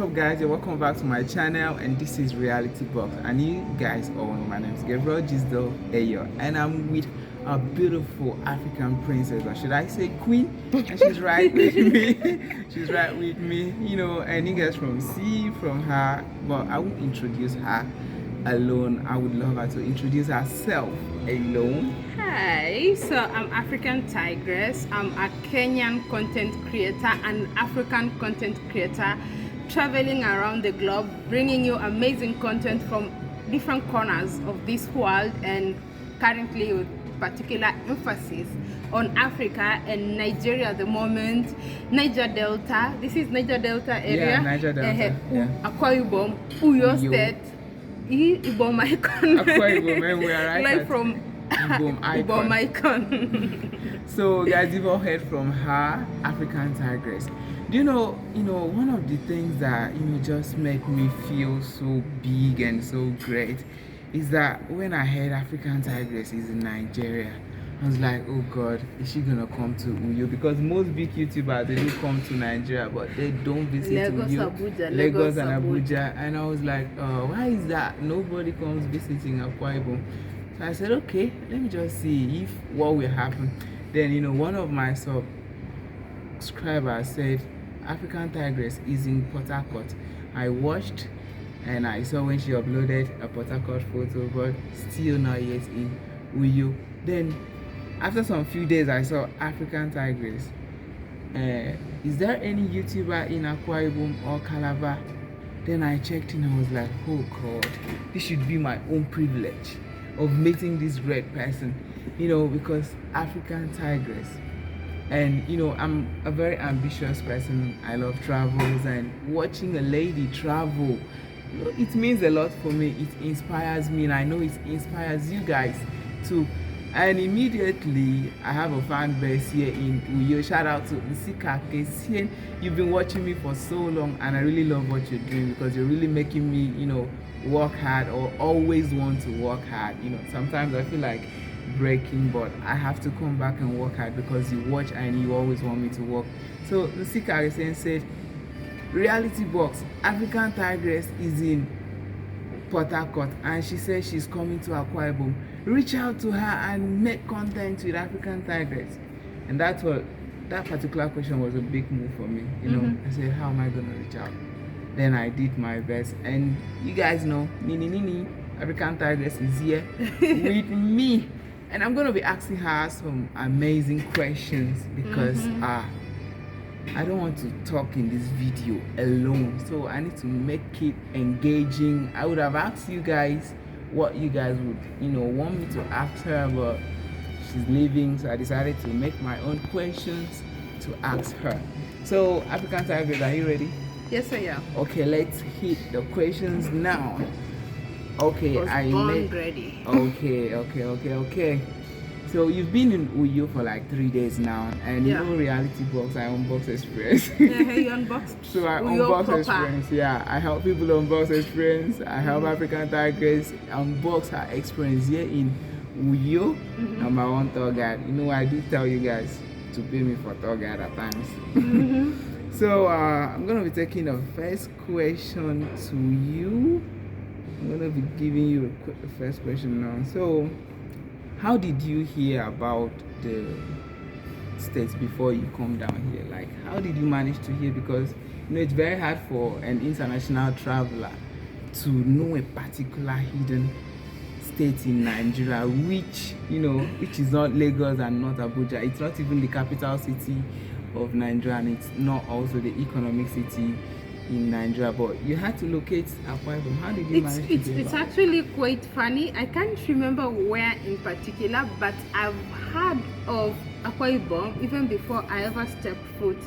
What's up guys, and welcome back to my channel, and this is Reality Box. And you guys all know my name is Gabriel Gisdel Ayo, and I'm with a beautiful African princess, or should I say queen, and she's right with me. She's right with me, and you guys from her, but I won't introduce her alone. I would love her to introduce herself alone. Hi, so I'm African Tigress. I'm a Kenyan content creator and African content creator, traveling around the globe, bringing you amazing content from different corners of this world, and currently with particular emphasis on Africa and Nigeria at the moment. Niger Delta. This is Niger Delta area. Yeah, Niger Delta. Akwa Ibom, Uyo State. Ibom icon. Akwa Ibom, we are right like from Ibom icon. So guys, you've all heard from her, African Tigress. Do you know, one of the things that just make me feel so big and so great is that when I heard African Tigress is in Nigeria, I was like, oh God, is she gonna come to Uyo? Because most big YouTubers, they do come to Nigeria, but they don't visit Uyo. Lagos and Abuja. And I was like, why is that? Nobody comes visiting Akwa Ibom. So I said, okay, let me just see if what will happen. Then, one of my subscribers said, African Tigress is in Port Harcourt. I watched and I saw when she uploaded a Port Harcourt photo, but still not yet in Uyo. Then after some few days, I saw African Tigress. Is there any YouTuber in Akwa Ibom or Calabar? Then I checked in and I was like, oh God, this should be my own privilege of meeting this great person, because African Tigress. And I'm a very ambitious person. I love travels, and watching a lady travel, it means a lot for me. It inspires me, and I know it inspires you guys too. And immediately I have a fan base here in Uyo. Shout out to Isika Kesien. You've been watching me for so long, and I really love what you're doing, because you're really making me work hard, or always want to work hard. Sometimes I feel like breaking, but I have to come back and work hard because you watch and you always want me to work. So Isika Kesien said, Reality Box, African Tigress is in Port Harcourt, and she says she's coming to Akwa Ibom. Reach out to her and make content with African Tigress. And that particular question was a big move for me. I said, how am I gonna reach out? Then I did my best, and you guys know, Nini, African Tigress is here with me, and I'm gonna be asking her some amazing questions, because I don't want to talk in this video alone, so I need to make it engaging. I would have asked you guys what you guys would want me to ask her, but she's leaving, so I decided to make my own questions to ask her. So African Tigress, are you ready? Yes, I am. Okay, let's hit the questions now. Okay, I am ready. Okay. So you've been in Uyo for like 3 days now, and Reality Box, I unbox experience. Yeah, you unboxed. So I Uyo unbox proper. experience. Yeah, I help people unbox experience. I help African Tigress unbox her experience here in Uyo. Number one tour guide. I do tell you guys to pay me for tour guide at times. So I'm gonna be taking the first question to you. I'm gonna be giving you the first question now. So, how did you hear about the States before you come down here? Like, how did you manage to hear? Because it's very hard for an international traveler to know a particular hidden state in Nigeria, which is not Lagos and not Abuja. It's not even the capital city of Nigeria, and it's not also the economic city in Nigeria, but you had to locate Akwa Ibom. How did you manage to do that? It's actually quite funny. I can't remember where in particular, but I've heard of Akwa Ibom even before I ever stepped foot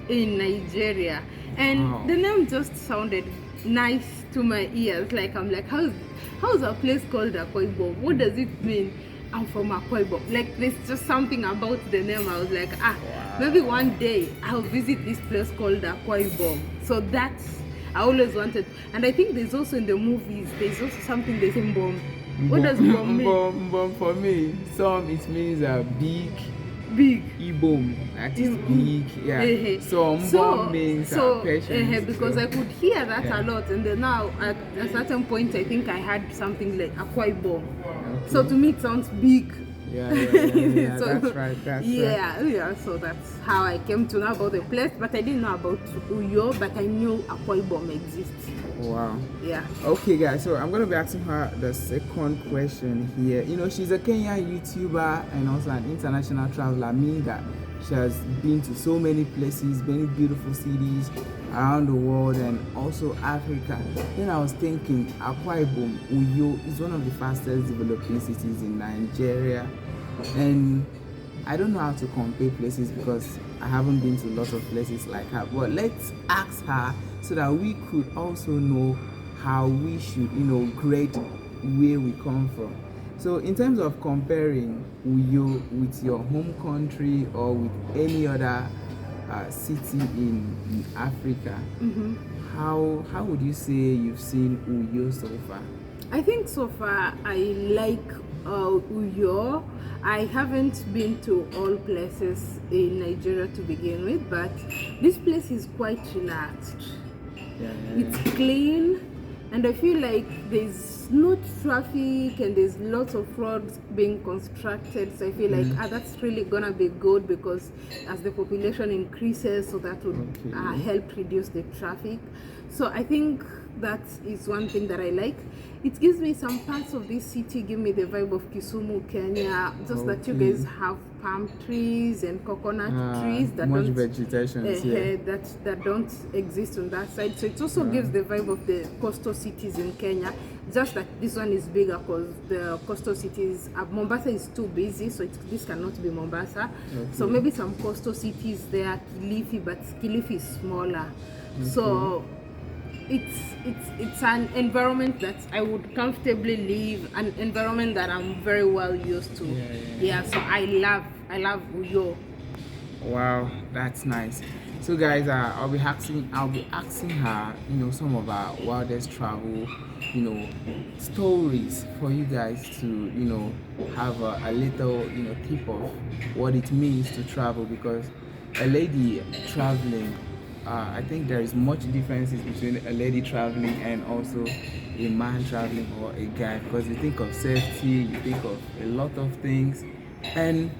in Nigeria, and the name just sounded nice to my ears. I'm like, how's a place called Akwa Ibom? What does it mean? I'm from Akwa Ibom. Like, there's just something about the name. I was like, maybe one day I'll visit this place called Akwa Ibom. So that's, I always wanted. And I think there's also in the movies, there's also something they say Mbom. What does Mbom mean? Mbom for me, it means big, big. Ibom, that is big. Yeah. So Mbom means patience. Because I could hear that a lot, and then now at a certain point I think I had something like Akwa Ibom. Okay. So to me it sounds big. Yeah, So, that's right. That's right. Yeah. So that's how I came to know about the place, but I didn't know about Uyo, but I knew Akwa Ibom exists. Wow. Yeah. Okay, guys. So I'm gonna be asking her the second question here. You know, she's a Kenyan YouTuber and also an international traveler, meaning that she has been to so many places, many beautiful cities around the world and also Africa. Then I was thinking, Akwa Ibom, Uyo is one of the fastest developing cities in Nigeria, and I don't know how to compare places because I haven't been to lots of places like her. But let's ask her so that we could also know how we should, grade where we come from. So in terms of comparing Uyo with your home country or with any other city in Africa, how would you say you've seen Uyo so far? I think so far I like Uyo. I haven't been to all places in Nigeria to begin with, but this place is quite relaxed. It's clean, and I feel like there's no traffic and there's lots of roads being constructed. So I feel like that's really gonna be good, because as the population increases, so that would help reduce the traffic. So I think that is one thing that I like. It gives me some parts of this city, give me the vibe of Kisumu, Kenya. Just that you guys have palm trees and coconut trees that much don't vegetation that don't exist on that side. So it also gives the vibe of the coastal cities in Kenya. Just that this one is bigger, because the coastal cities, Mombasa is too busy, so this cannot be Mombasa. So maybe some coastal cities there, Kilifi, but Kilifi is smaller. So it's an environment that I would comfortably live, an environment that I'm very well used to. So I love Uyo. Wow, that's nice. So guys, I'll be asking her, some of our wildest travel, stories for you guys to, have a little, tip of what it means to travel, because a lady traveling, I think there is much differences between a lady traveling and also a man traveling or a guy, because you think of safety, you think of a lot of things, and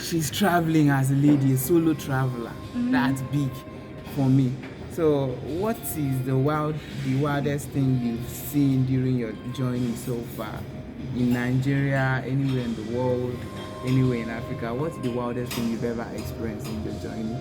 she's traveling as a lady, a solo traveler. That's big for me. So what is the wildest thing you've seen during your journey so far in Nigeria, anywhere in the world, anywhere in Africa? What's the wildest thing you've ever experienced in your journey?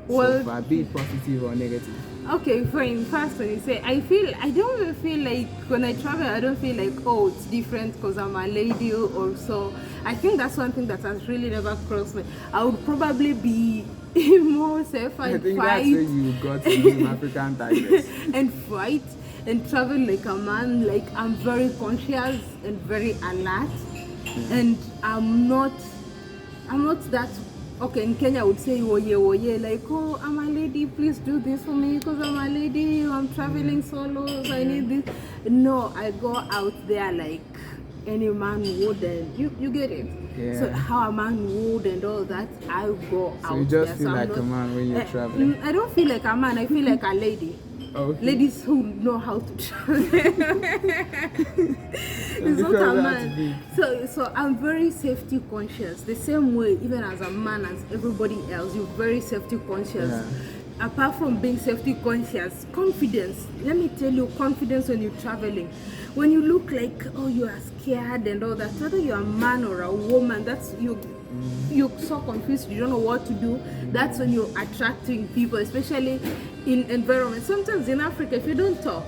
Well, so far, be it positive or negative. Okay, fine. First, when you say, I don't even feel like when I travel, I don't feel like, oh, it's different because I'm a lady or so. I think that's one thing that has really never crossed me. I would probably be more safe and I think fight. that's where you got to be African Tigers. And fight and travel like a man. Like, I'm very conscious and very alert. And I'm not that. Okay, in Kenya I would say woye, like, oh, I'm a lady, please do this for me because I'm a lady, I'm traveling solo, so I need this. No, I go out there like any man would, and you get it. Yeah. So how a man would and all that, I go out there. So you just feel like a man when you're traveling? I don't feel like a man, I feel like a lady. Okay. Ladies who know how to travel. It's not a man. So I'm very safety conscious. The same way, even as a man, as everybody else, you're very safety conscious. Yeah. Apart from being safety conscious, confidence. Let me tell you, confidence when you're traveling. When you look like, oh, you are scared and all that, whether you're a man or a woman, that's you're so confused, you don't know what to do. That's when you're attracting people, especially in environments. Sometimes in Africa, if you don't talk,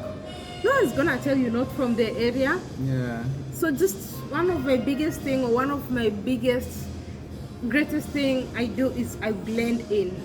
no one's gonna tell you not from the area. Yeah. So just one of my biggest thing, or one of my greatest thing I do is I blend in.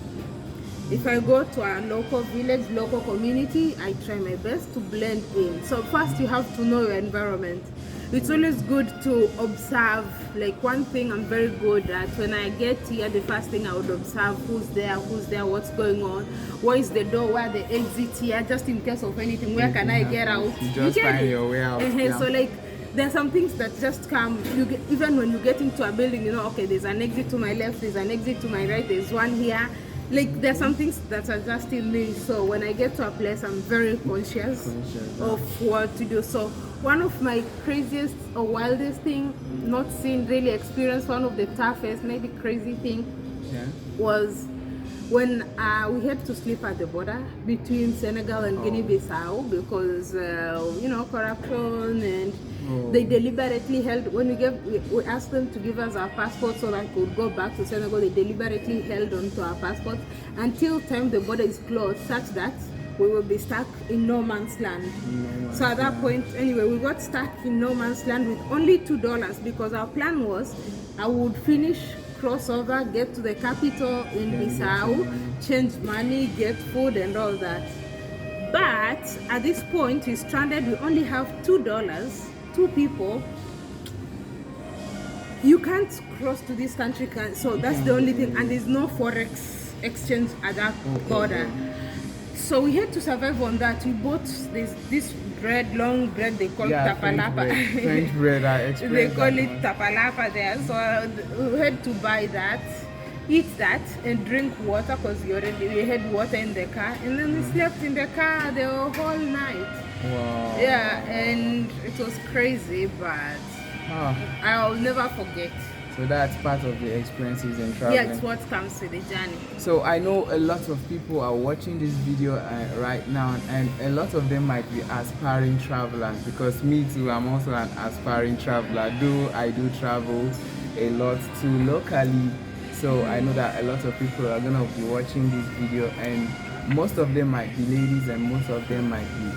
If I go to a local village, local community, I try my best to blend in. So first you have to know your environment. It's always good to observe. Like, one thing I'm very good at, when I get here, the first thing I would observe, who's there, what's going on, where is the door, where the exit here, just in case of anything, where can I get out? You just find your way out. So like, there are some things that just come. Even when you get into a building, you know, okay, there's an exit to my left, there's an exit to my right, there's one here. Like, there's some things that are just in me. So when I get to a place, I'm very conscious of what to do. So one of my craziest or wildest thing, not seen, really experienced, one of the toughest, maybe crazy thing, was when we had to sleep at the border between Senegal and Guinea-Bissau because, you know, corruption, and they deliberately held, when we asked them to give us our passports so that we could go back to Senegal, they deliberately held onto our passports until time the border is closed, such that we will be stuck in no man's land. So at that point, anyway, we got stuck in no man's land with only $2 because our plan was I would finish crossover, get to the capital in Bissau, change money, get food and all that. But at this point, we're stranded. We only have $2, 2 people. You can't cross to this country, so that's the only thing. And there's no forex exchange at that border. So we had to survive on that. We bought this bread, long bread, they call it tapalapa. French bread, I they call it tapalapa there. So we had to buy that, eat that, and drink water because we had water in the car. And then we slept in the car the whole night. Wow. Yeah, and it was crazy, but I'll never forget. So that's part of the experiences in traveling. Yeah, it's what comes with the journey. So I know a lot of people are watching this video right now, and a lot of them might be aspiring travelers, because me too, I'm also an aspiring traveler, though I do travel a lot too locally. So I know that a lot of people are going to be watching this video, and most of them might be ladies and most of them might be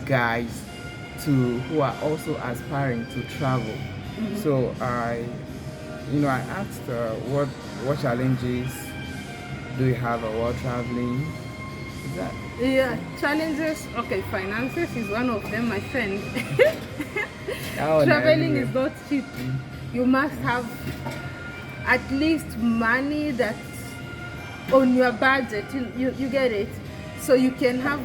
guys too, who are also aspiring to travel. So I asked what challenges do you have while traveling? Yeah, challenges. Okay, finances is one of them, my friend. Traveling is not cheap. You must have at least money that's on your budget. You get it? So you can have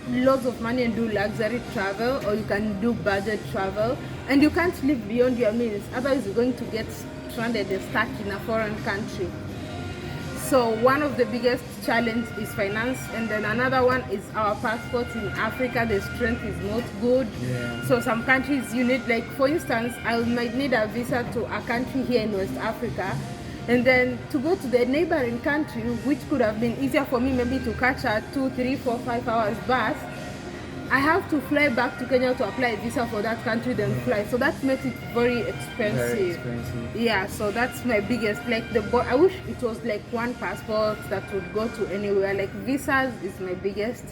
lots of money and do luxury travel, or you can do budget travel, and you can't live beyond your means, otherwise you're going to get stranded and stuck in a foreign country. So one of the biggest challenge is finance, and then another one is our passports. In Africa, the strength is not good. So some countries you need, like for instance, I might need a visa to a country here in West Africa, and then to go to the neighboring country, which could have been easier for me maybe to catch a 2, 3, 4, 5 hours bus, I have to fly back to Kenya to apply a visa for that country, then fly. So that makes it very expensive. Yeah, so that's my biggest, like I wish it was like one passport that would go to anywhere. Like visas is my biggest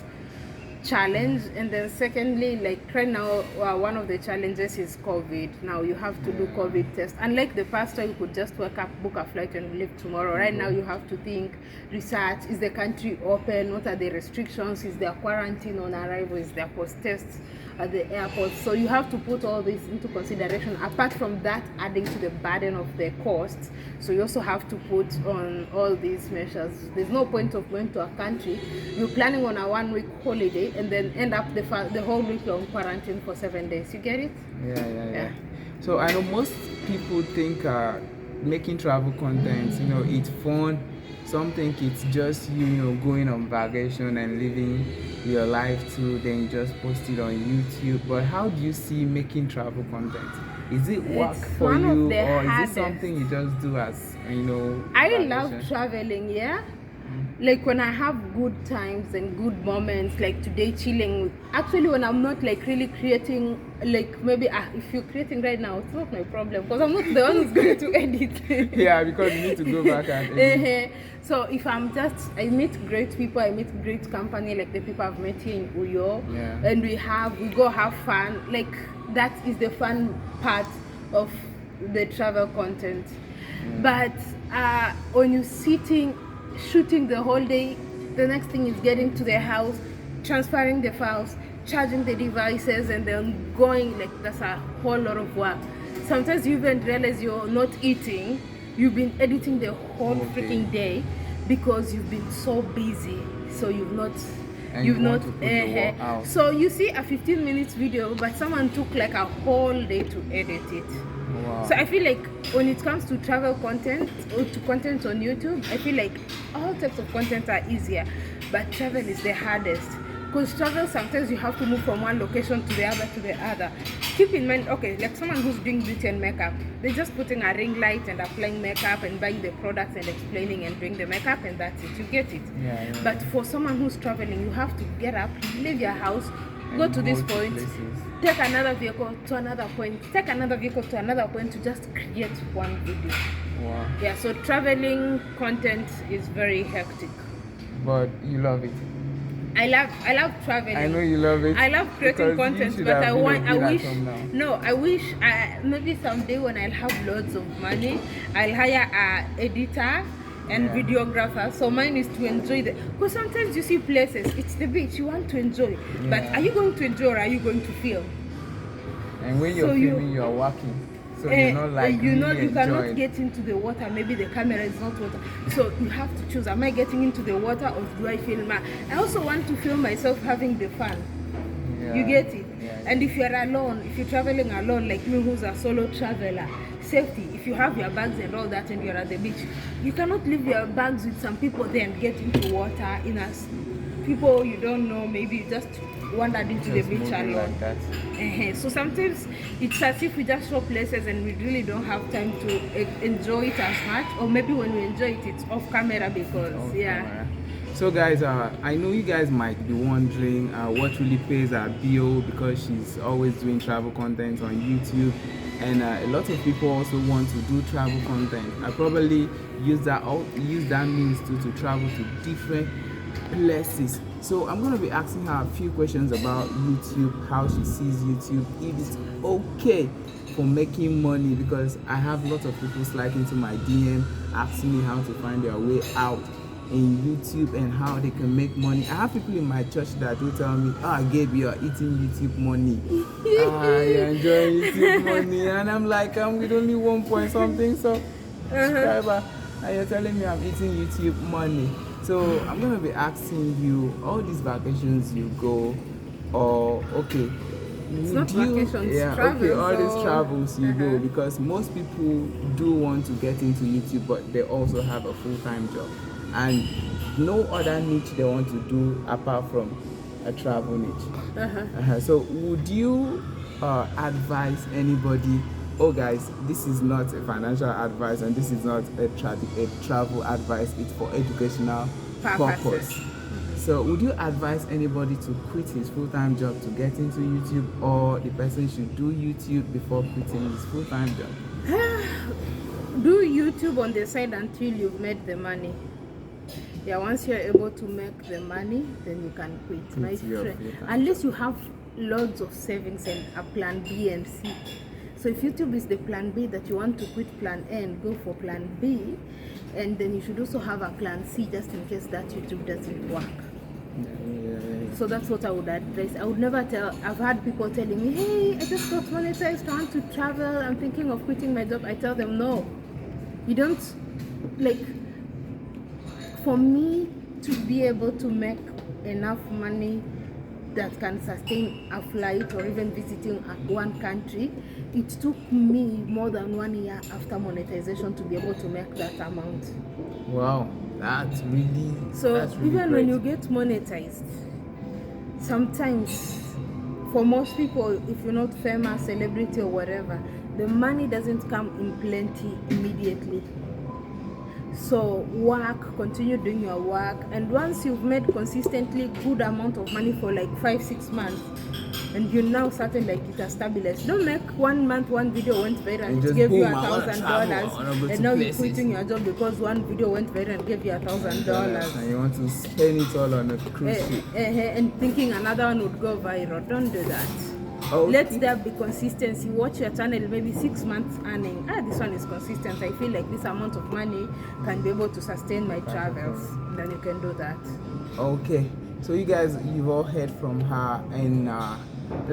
challenge, and then secondly, like right now, one of the challenges is COVID. Now you have to do COVID test. Unlike the past time, you could just wake up, book a flight and leave tomorrow. Right now you have to think, research, is the country open, what are the restrictions, is there quarantine on arrival, is there post tests at the airport. So you have to put all this into consideration, apart from that adding to the burden of the costs. So you also have to put on all these measures. There's no point of going to a country you're planning on a 1-week holiday and then end up the whole week long quarantine for 7 days. You get it? Yeah. So I know most people think making travel content, it's fun. Some think it's just going on vacation and living your life too, then just post it on YouTube. But how do you see making travel content? Is it work for you, or is it something you just do as I love traveling, yeah. Like when I have good times and good moments, like today chilling. Actually, when I'm not like really creating, like maybe if you're creating right now, it's not my problem because I'm not the one who's going to edit. Yeah, because you need to go back and edit. So if I meet great people, I meet great company, like the people I've met here in Uyo, and we go have fun. Like that is the fun part of the travel content. But when you're shooting the whole day, the next thing is getting to the house, transferring the files, charging the devices, and then going, like that's a whole lot of work. Sometimes you even realize you're not eating, you've been editing the whole freaking day because you've been so busy, so you've not And you've you want not to put the work out. so you see a 15 minutes video, but someone took like a whole day to edit it. Wow. So I feel like when it comes to travel content or to content on YouTube, I feel like all types of content are easier, but travel is the hardest. Because travel, sometimes you have to move from one location to the other. Keep in mind, okay, like someone who's doing beauty and makeup, they're just putting a ring light and applying makeup and buying the products and explaining and doing the makeup, and that's it. You get it. Yeah. But for someone who's traveling, you have to get up, leave your house, go to this point, take another vehicle to another point, take another vehicle to another point to just create one video. Wow. Yeah, so traveling content is very hectic. But you love it. I love traveling. I know you love it. I love creating content, but I wish maybe someday when I'll have loads of money, I'll hire an editor and videographer. So mine is to enjoy because sometimes you see places, it's the beach, you want to enjoy, but are you going to enjoy or are you going to film? And when you're filming, you're working. So you're not like you cannot get into the water. Maybe the camera is not water, so you have to choose. Am I getting into the water or do I film? I also want to film myself having the fun. You get it? And if you're alone, if you're traveling alone, like me who's a solo traveler, safety. If you have your bags and all that and you're at the beach, you cannot leave your bags with some people there and get into water in us. People you don't know, maybe you just wandered into the beach alone. Like that. So sometimes it's as if we just show places and we really don't have time to enjoy it as much, or maybe when we enjoy it, it's off camera because camera. So guys, I know you guys might be wondering what really pays her bill, because she's always doing travel content on YouTube, and a lot of people also want to do travel content. I probably use that means to travel to different places. So I'm going to be asking her a few questions about YouTube, how she sees YouTube, if it's okay for making money, because I have lots of people slide into my DM asking me how to find their way out in YouTube and how they can make money. I have people in my church that do tell me, Gabe, you're eating YouTube money. You're enjoying YouTube money. And I'm like, I'm with only 1 point something subscriber, and you're telling me I'm eating YouTube money. So I'm going to be asking you, all these vacations you go, or it's not vacations, travels, all these travels you go, because most people do want to get into YouTube, but they also have a full-time job and no other niche they want to do apart from a travel niche. So would you advise anybody? Guys, this is not a financial advice and this is not a travel advice, it's for educational purpose. So would you advise anybody to quit his full-time job to get into YouTube, or the person should do YouTube before quitting his full-time job? Do YouTube on the side until you've made the money. Once you're able to make the money, then you can quit. My friend, unless you have loads of savings and a plan B and C. So if YouTube is the plan B that you want to quit plan A and go for plan B, and then you should also have a plan C just in case that YouTube doesn't work. So that's what I would advise. I would never tell. I've had people telling me, hey, I just got monetized, I want to travel, I'm thinking of quitting my job. I tell them, no, you don't. Like, for me to be able to make enough money that can sustain a flight or even visiting one country, it took me more than 1 year after monetization to be able to make that amount. Wow, that's really even when you get monetized, sometimes for most people, if you're not famous, celebrity or whatever, the money doesn't come in plenty immediately. So work, continue doing your work, and once you've made consistently good amount of money for like 5-6 months, and you're now certain like it has stabilized, don't make 1 month one video went viral and it gave you $1,000, and now you're quitting your job because one video went viral and gave you $1,000, and you want to spend it all on a cruise ship and thinking another one would go viral. Don't do that. Let there be consistency. Watch your channel, maybe 6 months earning. This one is consistent. I feel like this amount of money can be able to sustain my travels. Then you can do that. Okay, so you guys, you've all heard from her, and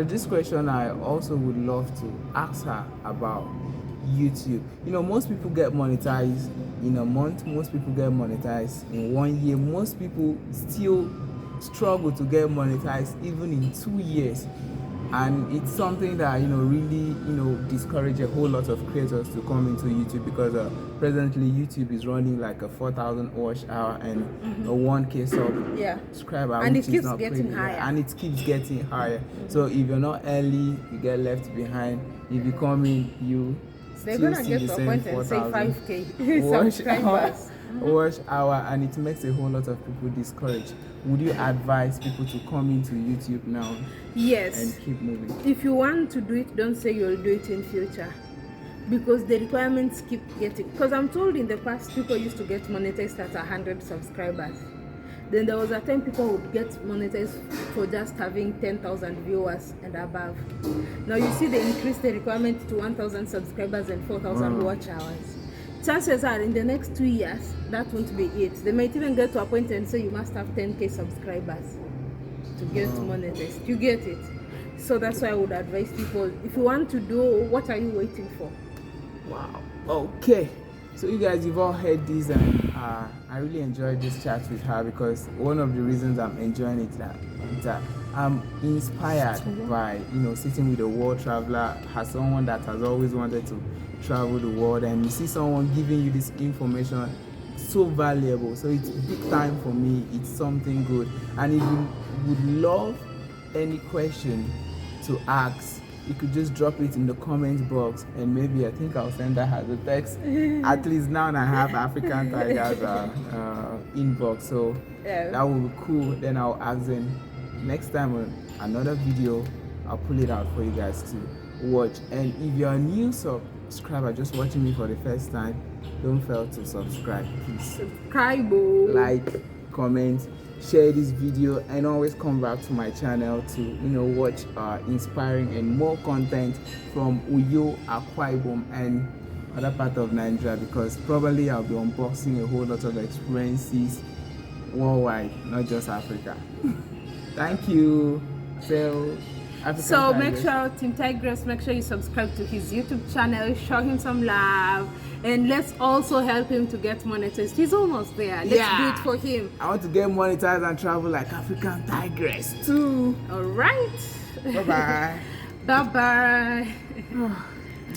this question I also would love to ask her about YouTube. You know, most people get monetized in a month, most people get monetized in 1 year, most people still struggled to get monetized even in 2 years. And it's something that really discourage a whole lot of creators to come into YouTube, because presently YouTube is running like a 4,000 watch hour and a 1K subscriber, and which it keeps is not getting pretty, higher. and it keeps getting higher. So if you're not early, you get left behind. If you come in, they're still gonna see get the to a same point and say 4,000 5K watch subscribers. watch hour, and it makes a whole lot of people discouraged. Would you advise people to come into YouTube now? Yes. And keep moving. If you want to do it, don't say you'll do it in future, because the requirements keep getting. Because I'm told in the past people used to get monetized at 100 subscribers. Then there was a time people would get monetized for just having 10,000 viewers and above. Now you see they increased the requirement to 1,000 subscribers and 4,000 watch hours. Chances are in the next 2 years that won't be it. They might even get to a point and say you must have 10K subscribers to get monetized. You get it? So that's why I would advise people, if you want to do, what are you waiting for? Wow. Okay. So you guys, you've all heard this, and I really enjoyed this chat with her, because one of the reasons I'm enjoying it is that I'm inspired by sitting with a world traveler, as someone that has always wanted to travel the world, and you see someone giving you this information so valuable. So it's big time for me. It's something good. And if you would love any question to ask, you could just drop it in the comment box, and maybe I think I'll send her as a text. At least now I have African Tigers inbox, so that will be cool. Then I'll ask them next time on another video. I'll pull it out for you guys to watch. And if you're a new subscriber just watching me for the first time, don't fail to subscribe, please. Subscribe, like, comment, share this video, and always come back to my channel to watch inspiring and more content from Uyo, Akwa Ibom, and other part of Nigeria, because probably I'll be unboxing a whole lot of experiences worldwide, not just Africa. Thank you. So make sure, Team Tigress, make sure you subscribe to his YouTube channel, show him some love, and let's also help him to get monetized. He's almost there. Let's do it for him. I want to get monetized and travel like African Tigress too. All right. Bye-bye. Bye-bye.